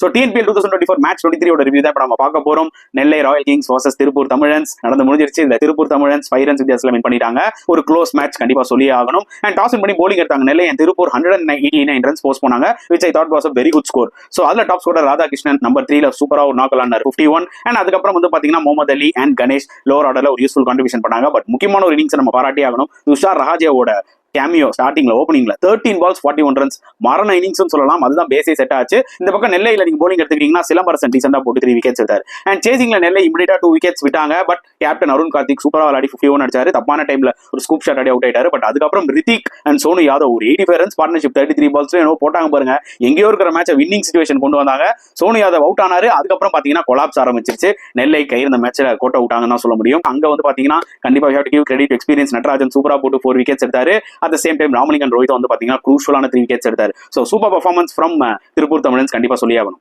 So TNPL 2024 match 23 review தான் இப்போ நம்ம பார்க்க போறோம். Nellai royal kings versus Tiruppur Tamizhans நடந்து முடிஞ்சிருச்சு. இந்த திருப்பூர் தமிழன்ஸ் 5 ரன்ஸ் வித்தியாசத்தில் வின் பண்ணிட்டாங்க. ஒரு க்ளோஸ் மேட்ச் கண்டிப்பா சொல்லியே ஆகணும். அண்ட் டாஸ் பண்ணி போலிங் எடுத்தாங்க நெல்லை அண்ட் திருப்பூர் 189 ரன்ஸ் போஸ்ட் பண்ணாங்க, which I thought was a very good score. So அதுல டாப் ஸ்கோரர் ராதாகிருஷ்ணன் நம்பர் 3ல சூப்பரா ஒரு நாக் ஆனார் 51. அண்ட் அதுக்கப்புறம் வந்து பாத்தீங்கன்னா முகமது அலி அண்ட் கணேஷ் லோவர் ஆர்டர்ல ஒரு யூஸ்ஃபுல் கான்ட்ரிபியூஷன் பண்ணாங்க. பட் முக்கியமான ஒரு இன்னிங்ஸ் நம்ம பாராட்டி ஆகணும். துஷார் ரஹாஜேவோட கேமியோ ஸ்டார்டிங்ல ஓப்பனிங்ல 13 balls 41 runs மரண இன்னிங்ஸ் சொல்லலாம். அதுதான் பேஸே செட் ஆச்சு. இந்த பக்கம் நெல்லையில நீங்க போலிங் எடுத்துக்கிட்டீங்கன்னா சிலம்பரசன் டீசெண்டா போட்டு 3 wickets எடுத்தாரு. அண்ட் சேசிங்ல நெல்லை இமிடியா 2 wickets விட்டாங்க. பட் கேப்டன் அருண் கார்த்திக் சூப்பரா விளையாடி 51 அடிச்சாரு. தப்பான டைம்ல ஒரு ஸ்கூப் ஷாட் அடி அவுட் ஆயிட்டாரு. பட் அதுக்கப்புறம் ரித்திக் அண்ட் சோனு யாதவ் ஒரு 85 runs பார்ட்னர்ஷிப் 33 balls போட்டாங்க பாருங்க. எங்கேயோ இருக்கிற மேட்சை வின்னிங் சிச்சுவேஷன் கொண்டு வந்தாங்க. சோனு யாதவ் அவுட் ஆனாரு. அதுக்கப்புறம் பாத்தீங்கன்னா கொலாப்ஸ் ஆரம்பிச்சிருச்சு. நெல்லை கை இந்த மேட்ச்ல கோட்டை விட்டாங்கன்னு தான் சொல்ல முடியும். அங்க வந்து பாத்தீங்கன்னா கண்டிப்பா you have to give credit experience. Natarajan சூப்பரா போட்டு 4 wickets எடுத்தாரு. At the same time Ramalingan Rohit வந்து பாத்தீங்கன்னா க்ரூஷியலான 3 wickets எடுத்தாரு. So super performance from Tiruppur Tamizhans கண்டிப்பா சொல்லி ஆகணும்.